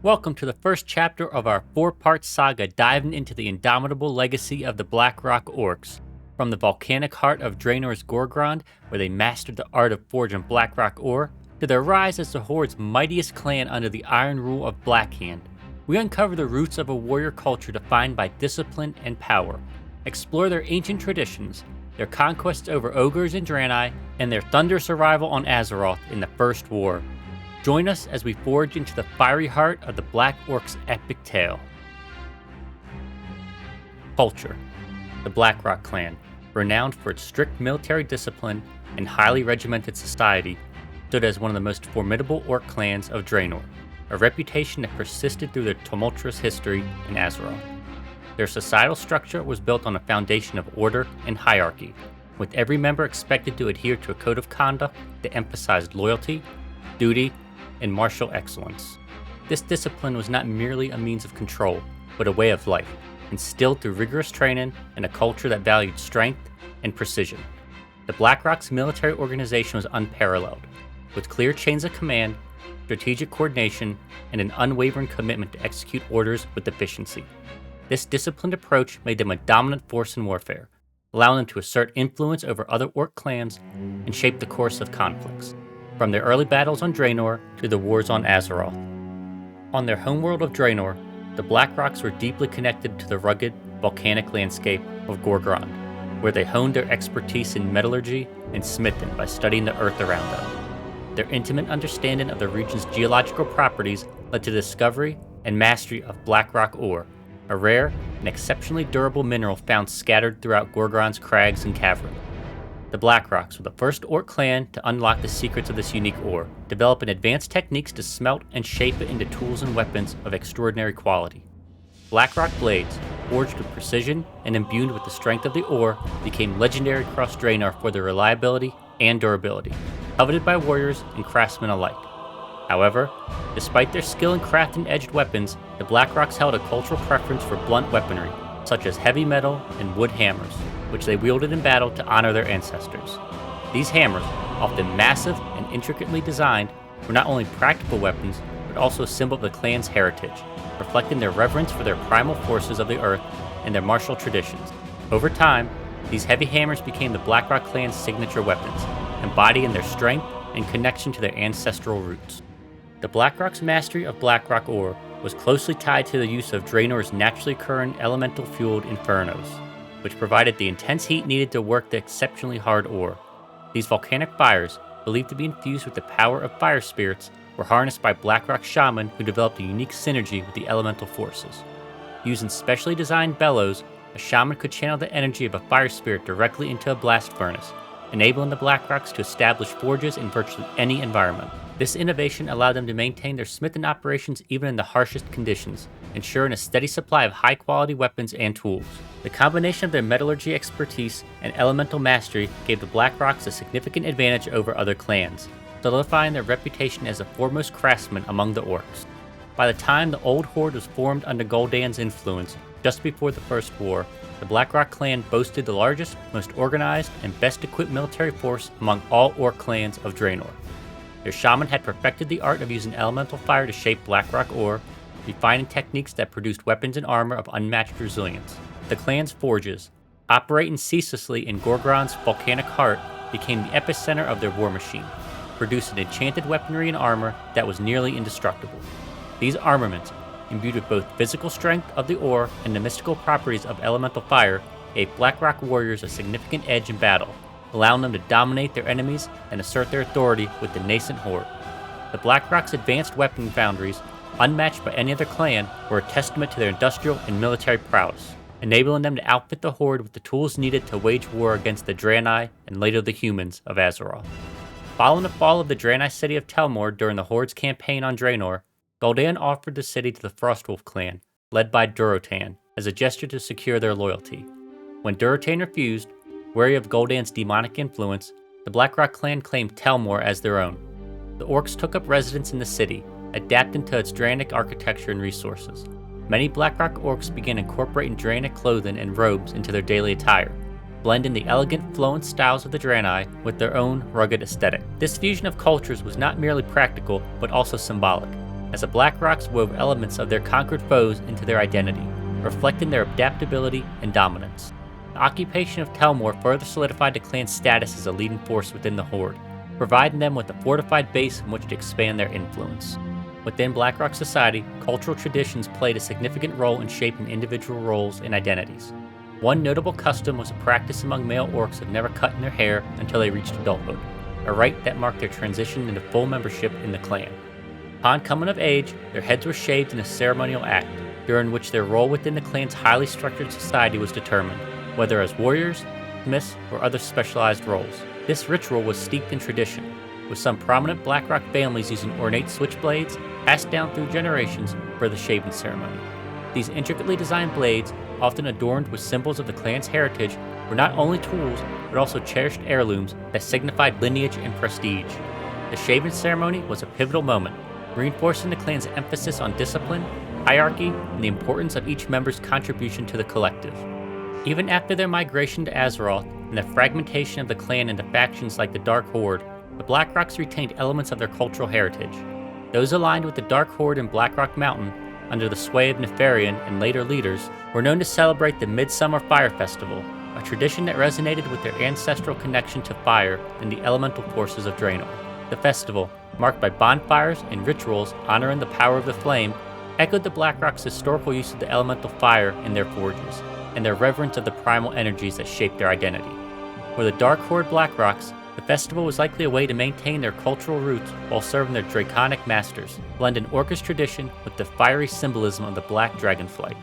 Welcome to the first chapter of our four-part saga diving into the indomitable legacy of the Blackrock Orcs. From the volcanic heart of Draenor's Gorgrond, where they mastered the art of forging Blackrock ore, to their rise as the Horde's mightiest clan under the iron rule of Blackhand. We uncover the roots of a warrior culture defined by discipline and power, explore their ancient traditions, their conquests over ogres and draenei, and their thunderous arrival on Azeroth in the First War. Join us as we forge into the fiery heart of the Black Orcs' epic tale. Culture. The Blackrock clan, renowned for its strict military discipline and highly regimented society, stood as one of the most formidable orc clans of Draenor, a reputation that persisted through their tumultuous history in Azeroth. Their societal structure was built on a foundation of order and hierarchy, with every member expected to adhere to a code of conduct that emphasized loyalty, duty, and martial excellence. This discipline was not merely a means of control, but a way of life, instilled through rigorous training and a culture that valued strength and precision. The Blackrock's military organization was unparalleled, with clear chains of command, strategic coordination, and an unwavering commitment to execute orders with efficiency. This disciplined approach made them a dominant force in warfare, allowing them to assert influence over other orc clans and shape the course of conflicts, from their early battles on Draenor to the wars on Azeroth. On their homeworld of Draenor, the Blackrocks were deeply connected to the rugged, volcanic landscape of Gorgrond, where they honed their expertise in metallurgy and smithing by studying the earth around them. Their intimate understanding of the region's geological properties led to the discovery and mastery of Blackrock ore, a rare and exceptionally durable mineral found scattered throughout Gorgrond's crags and caverns. The Blackrocks were the first orc clan to unlock the secrets of this unique ore, developing advanced techniques to smelt and shape it into tools and weapons of extraordinary quality. Blackrock blades, forged with precision and imbued with the strength of the ore, became legendary across Draenor for their reliability and durability, coveted by warriors and craftsmen alike. However, despite their skill in crafting edged weapons, the Blackrocks held a cultural preference for blunt weaponry, such as heavy metal and wood hammers, which they wielded in battle to honor their ancestors. These hammers, often massive and intricately designed, were not only practical weapons, but also a symbol of the clan's heritage, reflecting their reverence for their primal forces of the earth and their martial traditions. Over time, these heavy hammers became the Blackrock clan's signature weapons, embodying their strength and connection to their ancestral roots. The Blackrock's mastery of Blackrock ore was closely tied to the use of Draenor's naturally occurring elemental-fueled infernos, which provided the intense heat needed to work the exceptionally hard ore. These volcanic fires, believed to be infused with the power of fire spirits, were harnessed by Blackrock shaman who developed a unique synergy with the elemental forces. Using specially designed bellows, a shaman could channel the energy of a fire spirit directly into a blast furnace, enabling the Blackrocks to establish forges in virtually any environment. This innovation allowed them to maintain their smithing operations even in the harshest conditions, ensuring a steady supply of high-quality weapons and tools. The combination of their metallurgy expertise and elemental mastery gave the Blackrocks a significant advantage over other clans, solidifying their reputation as the foremost craftsmen among the orcs. By the time the Old Horde was formed under Gul'dan's influence, just before the First War, the Blackrock clan boasted the largest, most organized, and best-equipped military force among all orc clans of Draenor. Their shaman had perfected the art of using elemental fire to shape Blackrock ore, refining techniques that produced weapons and armor of unmatched resilience. The clan's forges, operating ceaselessly in Gorgrond's volcanic heart, became the epicenter of their war machine, producing enchanted weaponry and armor that was nearly indestructible. These armaments, imbued with both physical strength of the ore and the mystical properties of elemental fire, gave Blackrock warriors a significant edge in battle, allowing them to dominate their enemies and assert their authority with the nascent Horde. The Blackrock's advanced weapon foundries, unmatched by any other clan, were a testament to their industrial and military prowess, enabling them to outfit the Horde with the tools needed to wage war against the draenei and later the humans of Azeroth. Following the fall of the draenei city of Telmor during the Horde's campaign on Draenor, Gul'dan offered the city to the Frostwolf clan, led by Durotan, as a gesture to secure their loyalty. When Durotan refused, wary of Gul'dan's demonic influence, the Blackrock clan claimed Telmor as their own. The orcs took up residence in the city, adapting to its draenic architecture and resources. Many Blackrock orcs began incorporating draenic clothing and robes into their daily attire, blending the elegant, flowing styles of the draenei with their own rugged aesthetic. This fusion of cultures was not merely practical, but also symbolic. as the Blackrocks wove elements of their conquered foes into their identity, reflecting their adaptability and dominance. The occupation of Telmore further solidified the clan's status as a leading force within the Horde, providing them with a fortified base from which to expand their influence. Within Blackrock society, cultural traditions played a significant role in shaping individual roles and identities. One notable custom was a practice among male orcs of never cutting their hair until they reached adulthood, a rite that marked their transition into full membership in the clan. Upon coming of age, their heads were shaved in a ceremonial act, during which their role within the clan's highly structured society was determined, whether as warriors, smiths, or other specialized roles. This ritual was steeped in tradition, with some prominent Blackrock families using ornate switchblades passed down through generations for the shaving ceremony. These intricately designed blades, often adorned with symbols of the clan's heritage, were not only tools, but also cherished heirlooms that signified lineage and prestige. The shaving ceremony was a pivotal moment, reinforcing the clan's emphasis on discipline, hierarchy, and the importance of each member's contribution to the collective. Even after their migration to Azeroth and the fragmentation of the clan into factions like the Dark Horde, the Blackrocks retained elements of their cultural heritage. Those aligned with the Dark Horde in Blackrock Mountain, under the sway of Nefarian and later leaders, were known to celebrate the Midsummer Fire Festival, a tradition that resonated with their ancestral connection to fire and the elemental forces of Draenor. The festival, marked by bonfires and rituals honoring the power of the flame, echoed the Blackrocks' historical use of the elemental fire in their forges, and their reverence of the primal energies that shaped their identity. For the Dark Horde Blackrocks, the festival was likely a way to maintain their cultural roots while serving their draconic masters, blending Orcish tradition with the fiery symbolism of the Black Dragonflight.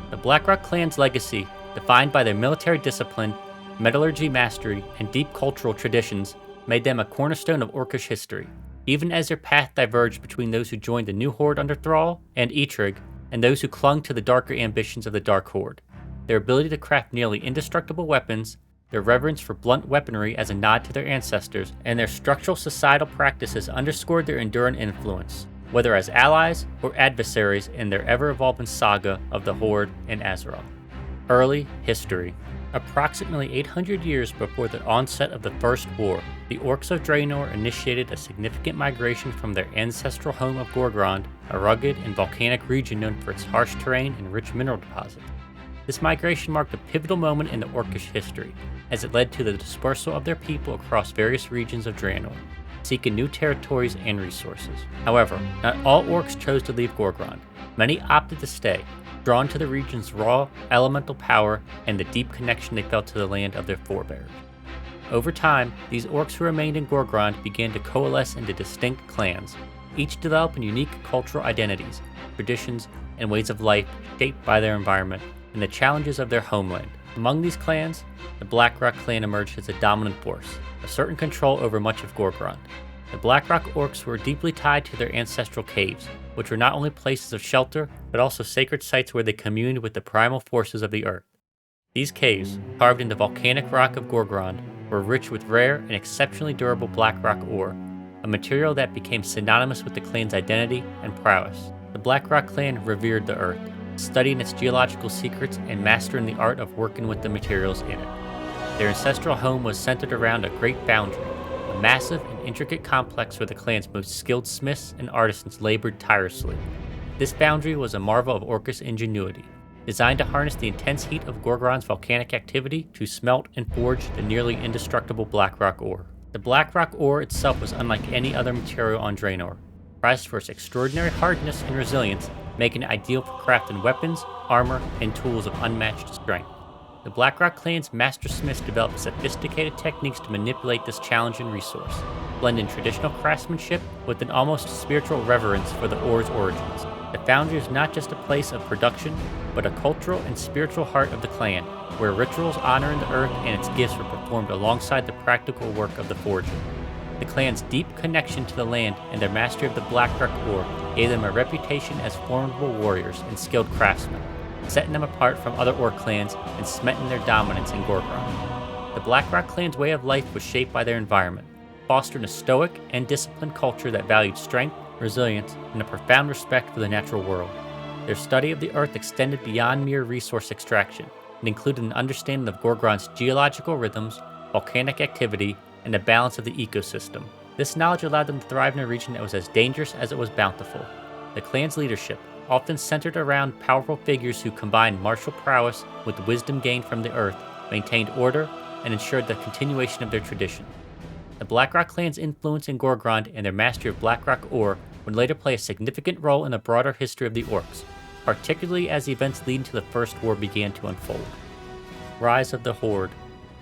The Blackrock clan's legacy, defined by their military discipline, metallurgy mastery, and deep cultural traditions, made them a cornerstone of Orcish history, even as their path diverged between those who joined the new Horde under Thrall and Eitrig, and those who clung to the darker ambitions of the Dark Horde. Their ability to craft nearly indestructible weapons, their reverence for blunt weaponry as a nod to their ancestors, and their structural societal practices underscored their enduring influence, whether as allies or adversaries in their ever-evolving saga of the Horde and Azeroth. Early history. Approximately 800 years before the onset of the First War, the Orcs of Draenor initiated a significant migration from their ancestral home of Gorgrond, a rugged and volcanic region known for its harsh terrain and rich mineral deposits. This migration marked a pivotal moment in the Orcish history, as it led to the dispersal of their people across various regions of Draenor, seeking new territories and resources. However, not all Orcs chose to leave Gorgrond. Many opted to stay, drawn to the region's raw, elemental power and the deep connection they felt to the land of their forebears. Over time, these Orcs who remained in Gorgrond began to coalesce into distinct clans, each developing unique cultural identities, traditions, and ways of life shaped by their environment and the challenges of their homeland. Among these clans, the Blackrock clan emerged as a dominant force, asserting control over much of Gorgrond. The Blackrock Orcs were deeply tied to their ancestral caves, which were not only places of shelter, but also sacred sites where they communed with the primal forces of the earth. These caves, carved in the volcanic rock of Gorgrond, were rich with rare and exceptionally durable Blackrock ore, a material that became synonymous with the clan's identity and prowess. The Blackrock clan revered the earth, studying its geological secrets and mastering the art of working with the materials in it. Their ancestral home was centered around a great foundry, a massive and intricate complex where the clan's most skilled smiths and artisans labored tirelessly. This foundry was a marvel of Orcish ingenuity, designed to harness the intense heat of Gorgrond's volcanic activity to smelt and forge the nearly indestructible Blackrock ore. The Blackrock ore itself was unlike any other material on Draenor, prized for its extraordinary hardness and resilience, making it ideal for crafting weapons, armor, and tools of unmatched strength. The Blackrock clan's master smiths developed sophisticated techniques to manipulate this challenging resource, blending traditional craftsmanship with an almost spiritual reverence for the ore's origins. The foundry is not just a place of production, but a cultural and spiritual heart of the clan, where rituals honoring the earth and its gifts were performed alongside the practical work of the forging. The clan's deep connection to the land and their mastery of the Blackrock ore gave them a reputation as formidable warriors and skilled craftsmen, setting them apart from other orc clans and cementing their dominance in Gorgrond. The Blackrock clan's way of life was shaped by their environment, fostering a stoic and disciplined culture that valued strength, resilience, and a profound respect for the natural world. Their study of the earth extended beyond mere resource extraction and included an understanding of Gorgrond's geological rhythms, volcanic activity, and the balance of the ecosystem. This knowledge allowed them to thrive in a region that was as dangerous as it was bountiful. the clan's leadership, often centered around powerful figures who combined martial prowess with the wisdom gained from the earth, maintained order, and ensured the continuation of their tradition. The Blackrock clan's influence in Gorgrond and their mastery of Blackrock Orcs would later play a significant role in the broader history of the Orcs, particularly as the events leading to the First War began to unfold. Rise of the Horde.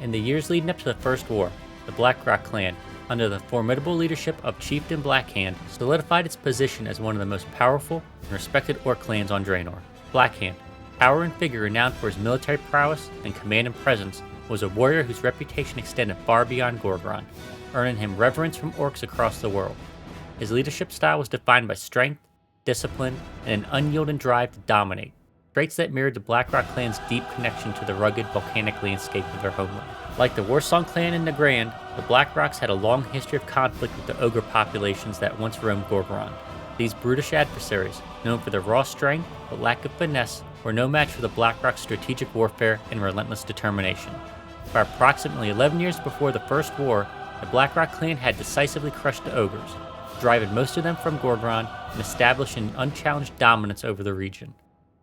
In the years leading up to the First War, the Blackrock clan, under the formidable leadership of Chieftain Blackhand, solidified its position as one of the most powerful and respected Orc clans on Draenor. Blackhand, power and figure renowned for his military prowess and command and presence, was a warrior whose reputation extended far beyond Gorgrond, earning him reverence from Orcs across the world. His leadership style was defined by strength, discipline, and an unyielding drive to dominate, traits that mirrored the Blackrock clan's deep connection to the rugged volcanic landscape of their homeland. Like the Warsong clan in the Grand, the Blackrocks had a long history of conflict with the ogre populations that once roamed Gorgrond. These brutish adversaries, known for their raw strength but lack of finesse, were no match for the Blackrock's strategic warfare and relentless determination. By approximately 11 years before the First War, the Blackrock clan had decisively crushed the ogres, driving most of them from Gorgrond and establishing unchallenged dominance over the region.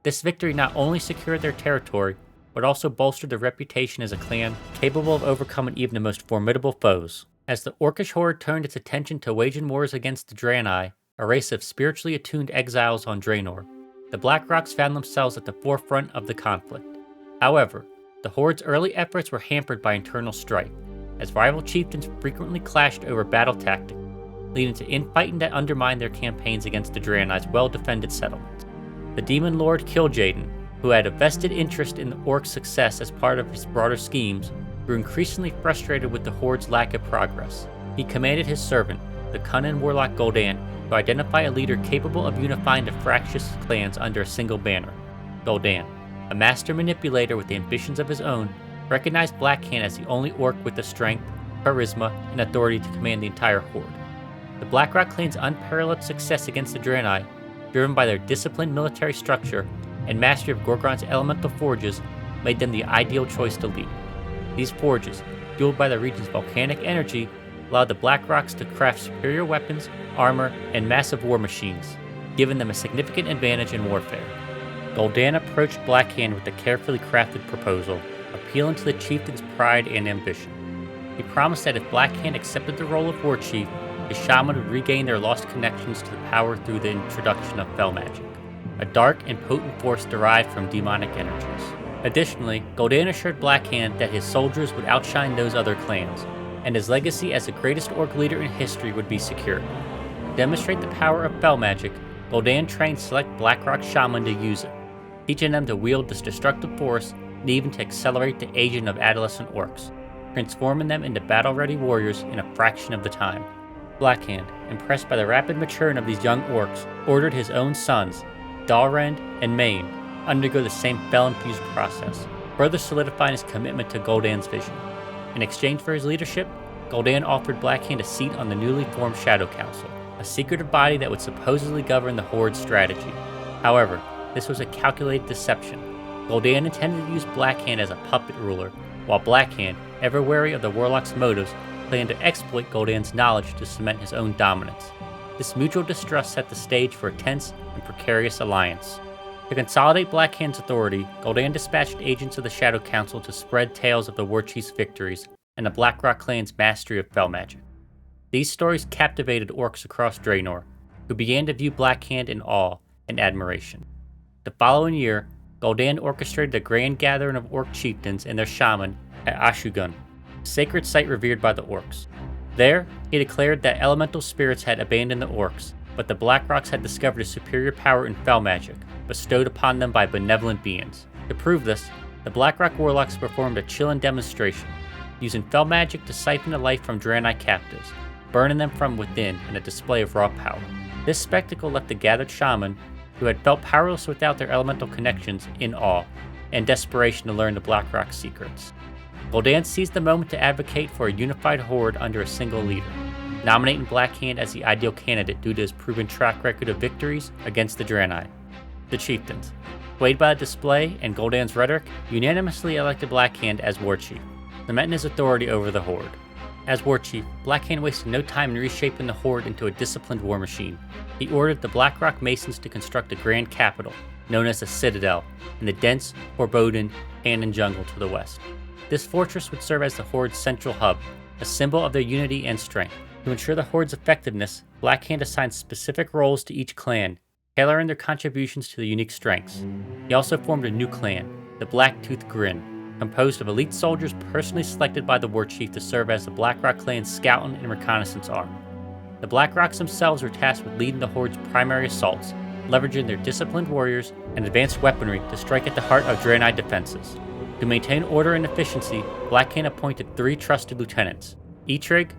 This victory not only secured their territory, but also bolstered their reputation as a clan capable of overcoming even the most formidable foes. As the Orcish Horde turned its attention to waging wars against the draenei, a race of spiritually attuned exiles on Draenor, the Blackrocks found themselves at the forefront of the conflict. However, the Horde's early efforts were hampered by internal strife, as rival chieftains frequently clashed over battle tactics, leading to infighting that undermined their campaigns against the draenei's well-defended settlements. The Demon Lord Kil'jaeden, who had a vested interest in the Orcs' success as part of his broader schemes, grew increasingly frustrated with the Horde's lack of progress. He commanded his servant, the cunning warlock Gul'dan, to identify a leader capable of unifying the fractious clans under a single banner. Gul'dan, a master manipulator with ambitions of his own, recognized Blackhand as the only Orc with the strength, charisma, and authority to command the entire Horde. The Blackrock clan's unparalleled success against the draenei, driven by their disciplined military structure and mastery of Gorgrond's elemental forges, made them the ideal choice to lead. These forges, fueled by the region's volcanic energy, allowed the Blackrocks to craft superior weapons, armor, and massive war machines, giving them a significant advantage in warfare. Gul'dan approached Blackhand with a carefully crafted proposal, appealing to the chieftain's pride and ambition. He promised that if Blackhand accepted the role of war chief, his shaman would regain their lost connections to the power through the introduction of fel magic, a dark and potent force derived from demonic energies. Additionally, Gul'dan assured Blackhand that his soldiers would outshine those other clans, and his legacy as the greatest Orc leader in history would be secured. To demonstrate the power of fel magic, Gul'dan trained select Blackrock shaman to use it, teaching them to wield this destructive force and even to accelerate the aging of adolescent Orcs, transforming them into battle-ready warriors in a fraction of the time. Blackhand, impressed by the rapid maturing of these young Orcs, ordered his own sons, Dalrend and Maine, undergo the same fel-infused process, further solidifying his commitment to Gul'dan's vision. In exchange for his leadership, Gul'dan offered Blackhand a seat on the newly formed Shadow Council, a secretive body that would supposedly govern the Horde's strategy. However, this was a calculated deception. Gul'dan intended to use Blackhand as a puppet ruler, while Blackhand, ever wary of the Warlock's motives, planned to exploit Gul'dan's knowledge to cement his own dominance. This mutual distrust set the stage for a tense and precarious alliance. To consolidate Blackhand's authority, Gul'dan dispatched agents of the Shadow Council to spread tales of the Warchief's victories and the Blackrock clan's mastery of fel magic. These stories captivated Orcs across Draenor, who began to view Blackhand in awe and admiration. The following year, Gul'dan orchestrated a grand gathering of Orc chieftains and their shaman at Ashugun, a sacred site revered by the Orcs. There, he declared that elemental spirits had abandoned the Orcs, but the Blackrocks had discovered a superior power in fel magic, bestowed upon them by benevolent beings. To prove this, the Blackrock Warlocks performed a chilling demonstration, using fel magic to siphon the life from draenei captives, burning them from within in a display of raw power. This spectacle left the gathered shaman, who had felt powerless without their elemental connections, in awe and desperation to learn the Blackrock's secrets. Gul'dan seized the moment to advocate for a unified Horde under a single leader, nominating Blackhand as the ideal candidate due to his proven track record of victories against the draenei. The chieftains, swayed by the display and Gul'dan's rhetoric, unanimously elected Blackhand as war chief, cementing his authority over the Horde. As war chief, Blackhand wasted no time in reshaping the Horde into a disciplined war machine. He ordered the Blackrock Masons to construct a grand capital, known as the Citadel, in the dense, foreboding Cannon jungle to the west. This fortress would serve as the Horde's central hub, a symbol of their unity and strength. To ensure the Horde's effectiveness, Blackhand assigned specific roles to each clan, tailoring their contributions to their unique strengths. He also formed a new clan, the Blacktooth Grin, composed of elite soldiers personally selected by the war chief to serve as the Blackrock clan's scouting and reconnaissance arm. The Blackrocks themselves were tasked with leading the Horde's primary assaults, leveraging their disciplined warriors and advanced weaponry to strike at the heart of draenei defenses. To maintain order and efficiency, Blackhand appointed 3 trusted lieutenants, Eitrig,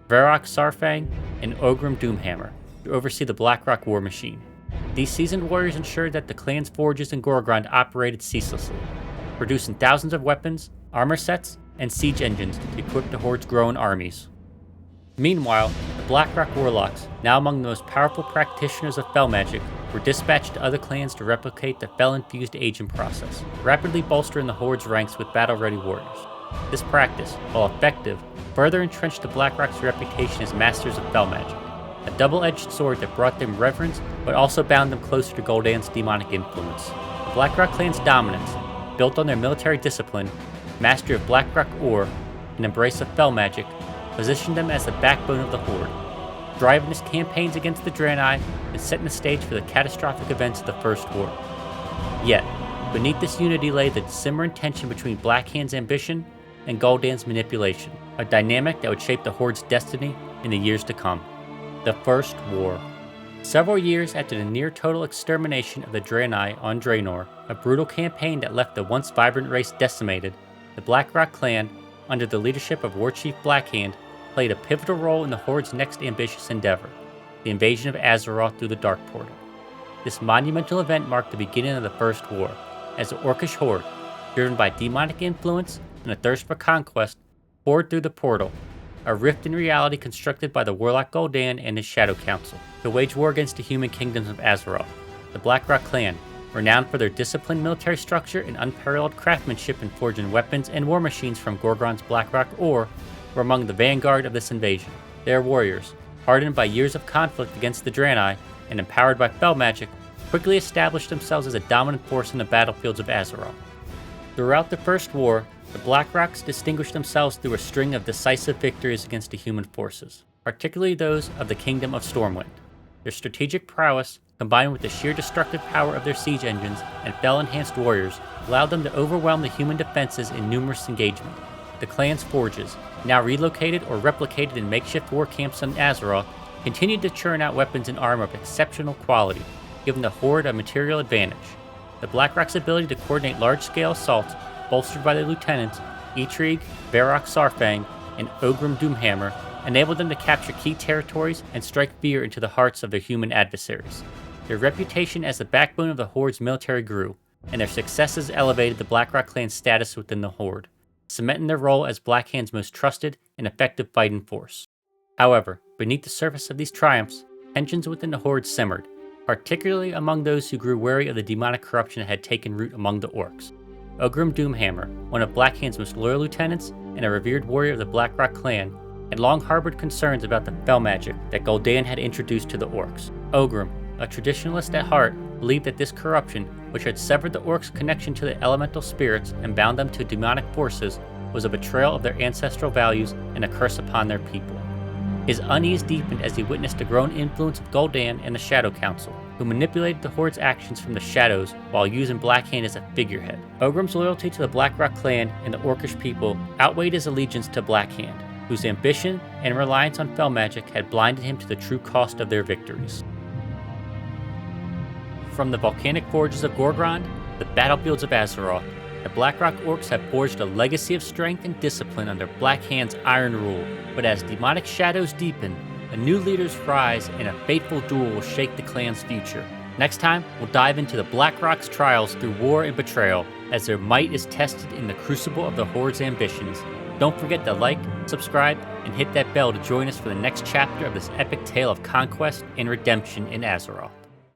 Varrock Sarfang, and Ogrim Doomhammer, to oversee the Blackrock war machine. These seasoned warriors ensured that the clan's forges in Gorgrond operated ceaselessly, producing thousands of weapons, armor sets, and siege engines to equip the Horde's growing armies. Meanwhile, the Blackrock Warlocks, now among the most powerful practitioners of Fel magic, were dispatched to other clans to replicate the Fel-infused aging process, rapidly bolstering the Horde's ranks with battle-ready warriors. This practice, while effective, further entrenched the Blackrock's reputation as masters of Fel magic, a double-edged sword that brought them reverence but also bound them closer to Gul'dan's demonic influence. The Blackrock clan's dominance, built on their military discipline, mastery of Blackrock Orcs, and embrace of Fel magic, positioned them as the backbone of the Horde, driving its campaigns against the Draenei and setting the stage for the catastrophic events of the First War. Yet, beneath this unity lay the simmering tension between Blackhand's ambition and Gul'dan's manipulation, a dynamic that would shape the Horde's destiny in the years to come. The First War. Several years after the near-total extermination of the Draenei on Draenor, a brutal campaign that left the once vibrant race decimated, the Blackrock clan, under the leadership of War Chief Blackhand, played a pivotal role in the Horde's next ambitious endeavor, the invasion of Azeroth through the Dark Portal. This monumental event marked the beginning of the First War, as the Orcish Horde, driven by demonic influence and a thirst for conquest, poured through the portal, a rift in reality constructed by the warlock Gul'dan and his Shadow Council, to wage war against the human kingdoms of Azeroth. The Blackrock clan, renowned for their disciplined military structure and unparalleled craftsmanship in forging weapons and war machines from Gorgrond's Blackrock Orcs, were among the vanguard of this invasion. Their warriors, hardened by years of conflict against the Draenei and empowered by Fel magic, quickly established themselves as a dominant force in the battlefields of Azeroth. Throughout the First War, the Blackrocks distinguished themselves through a string of decisive victories against the human forces, particularly those of the Kingdom of Stormwind. Their strategic prowess, combined with the sheer destructive power of their siege engines and Fel-enhanced warriors, allowed them to overwhelm the human defenses in numerous engagements. The clan's forges, now relocated or replicated in makeshift war camps on Azeroth, continued to churn out weapons and armor of exceptional quality, giving the Horde a material advantage. The Blackrock's ability to coordinate large-scale assaults, bolstered by their lieutenants, Eitrig, Varrock Sarfang, and Ogrim Doomhammer, enabled them to capture key territories and strike fear into the hearts of their human adversaries. Their reputation as the backbone of the Horde's military grew, and their successes elevated the Blackrock clan's status within the Horde, cementing their role as Blackhand's most trusted and effective fighting force. However, beneath the surface of these triumphs, tensions within the Horde simmered, particularly among those who grew wary of the demonic corruption that had taken root among the Orcs. Ogrim Doomhammer, one of Blackhand's most loyal lieutenants and a revered warrior of the Blackrock clan, had long harbored concerns about the Fel magic that Gul'dan had introduced to the Orcs. Ogrim, a traditionalist at heart, believed that this corruption, which had severed the Orcs' connection to the elemental spirits and bound them to demonic forces, was a betrayal of their ancestral values and a curse upon their people. His unease deepened as he witnessed the growing influence of Gul'dan and the Shadow Council, who manipulated the Horde's actions from the shadows while using Blackhand as a figurehead. Ogrim's loyalty to the Blackrock clan and the Orcish people outweighed his allegiance to Blackhand, whose ambition and reliance on Fel magic had blinded him to the true cost of their victories. From the volcanic forges of Gorgrond, the battlefields of Azeroth, the Blackrock Orcs have forged a legacy of strength and discipline under Blackhand's iron rule, but as demonic shadows deepen, a new leader's rise and a fateful duel will shake the clan's future. Next time, we'll dive into the Blackrock's trials through war and betrayal, as their might is tested in the crucible of the Horde's ambitions. Don't forget to like, subscribe, and hit that bell to join us for the next chapter of this epic tale of conquest and redemption in Azeroth.